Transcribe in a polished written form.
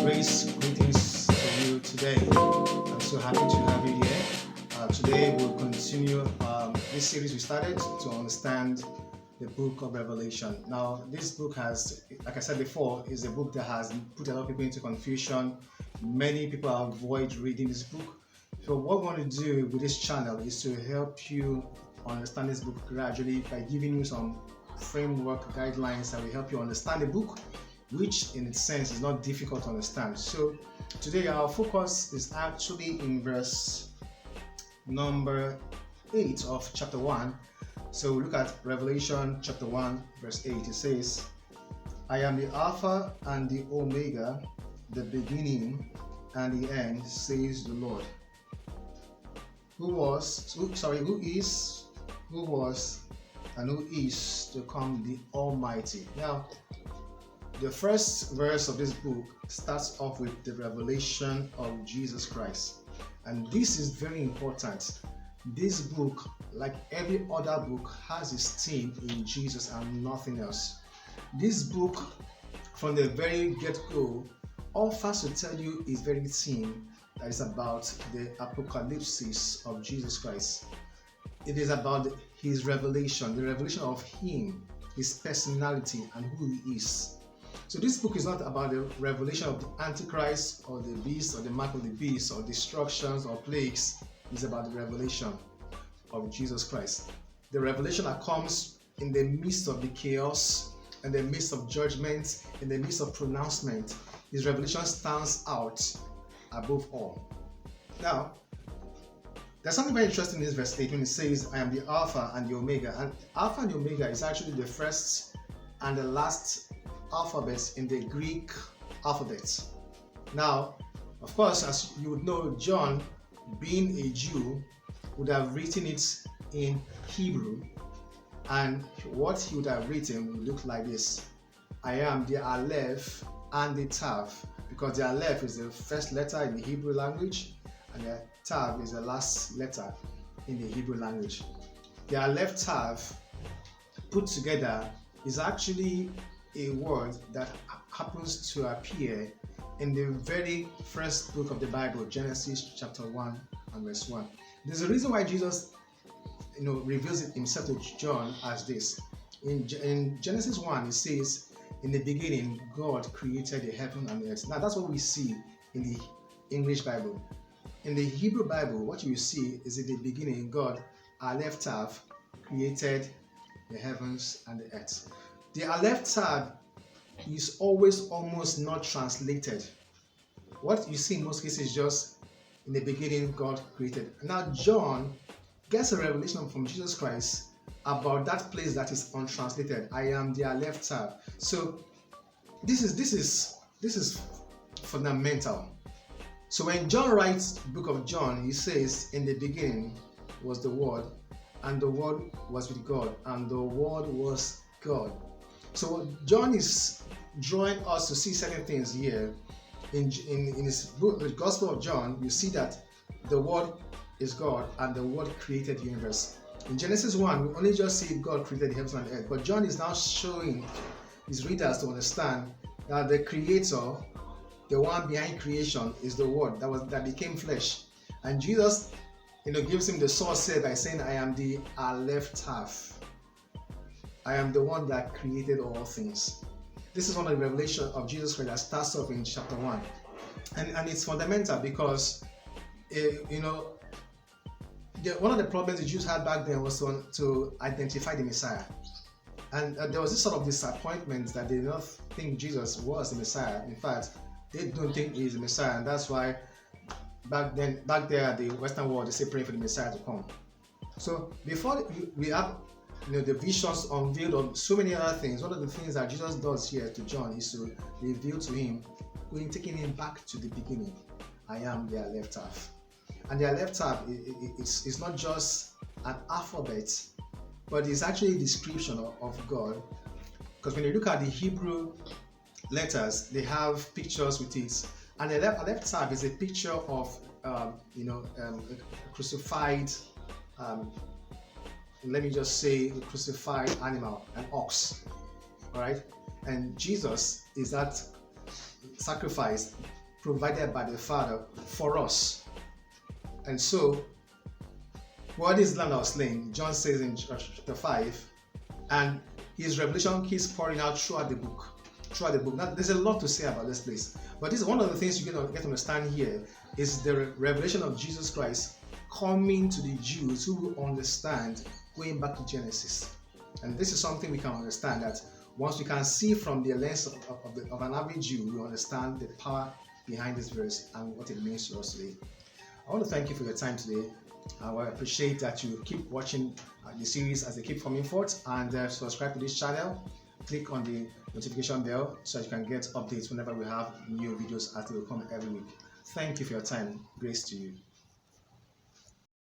Grace, greetings to you today. I'm so happy to have you here. Today we'll continue this series we started to understand the book of Revelation. Now, this book has, like I said before, is a book that has put a lot of people into confusion. Many people avoid reading this book. So what we want to do with this channel is to help you understand this book gradually by giving you some framework guidelines that will help you understand the book, which in its sense is not difficult to understand. So today our focus is actually in verse number 8 of chapter 1. So we look at Revelation chapter 1 verse 8. It says, I am the Alpha and the Omega, the beginning and the end, says the Lord, who was, and who is to come, the Almighty. Now, the first verse of this book starts off with the revelation of Jesus Christ. And this is very important. This book, like every other book, has its theme in Jesus and nothing else. This book, from the very get-go, offers to tell you its very theme that is about the apocalypse of Jesus Christ. It is about his revelation, the revelation of him, his personality, and who he is. So this book is not about the revelation of the Antichrist or the beast or the mark of the beast or destructions or plagues. It's about the revelation of Jesus Christ. The revelation that comes in the midst of the chaos, in the midst of judgment, in the midst of pronouncement. His revelation stands out above all. Now, there's something very interesting in this verse 8 when it says, I am the Alpha and the Omega. And Alpha and the Omega is actually the first and the last alphabets in the Greek alphabet. Now, of course, as you would know, John, being a Jew, would have written it in Hebrew, and what he would have written would look like this. I am the Aleph and the Tav, because the Aleph is the first letter in the Hebrew language, and the Tav is the last letter in the Hebrew language. The Aleph Tav put together is actually a word that happens to appear in the very first book of the Bible, Genesis chapter 1 and verse 1. There's a reason why Jesus reveals it himself to John as this. In Genesis 1, it says, in the beginning, God created the heaven and the earth. Now, that's what we see in the English Bible. In the Hebrew Bible, what you see is in the beginning, God, Aleph Tav, created the heavens and the earth. The Aleph Tav is always almost not translated. What you see in most cases is just in the beginning God created. Now John gets a revelation from Jesus Christ about that place that is untranslated. I am the Aleph Tav. So this is fundamental. So when John writes the book of John, he says, in the beginning was the Word, and the Word was with God, and the Word was God. So John is drawing us to see certain things here. In his book, the Gospel of John, you see that the Word is God and the Word created the universe. In Genesis 1, we only just see God created the heavens and earth, but John is now showing his readers to understand that the Creator, the one behind creation, is the Word that became flesh. And Jesus, gives him the source here by saying, I am the Aleph Tav. I am the one that created all things. This is one of the revelations of Jesus Christ that starts off in chapter 1. And it's fundamental because, one of the problems the Jews had back then was to identify the Messiah. And there was this sort of disappointment that they did not think Jesus was the Messiah. In fact, they don't think he's the Messiah. And that's why back there at the Western world, they say pray for the Messiah to come. So before we have the visions unveiled on so many other things, one of the things that Jesus does here to John is to reveal to him, taking him back to the beginning. I am the Aleph Tav. And the Aleph Tav is not just an alphabet, but it's actually a description of God. Because when you look at the Hebrew letters, they have pictures with it. And the Aleph Tav is a picture of a crucified let me just say a crucified animal, an ox. All right, and Jesus is that sacrifice provided by the Father for us. And so, what is the Lamb that was slain? John says in chapter 5, and his revelation keeps pouring out throughout the book. Now, there's a lot to say about this place, but this is one of the things you get to understand here is the revelation of Jesus Christ coming to the Jews who will understand going back to Genesis. And this is something we can understand, that once we can see from the lens of an average Jew, we understand the power behind this verse and what it means to us today. I want to thank you for your time today. I appreciate that you keep watching the series as they keep coming forth, and subscribe to this channel. Click on the notification bell so that you can get updates whenever we have new videos as they will come every week. Thank you for your time. Grace to you.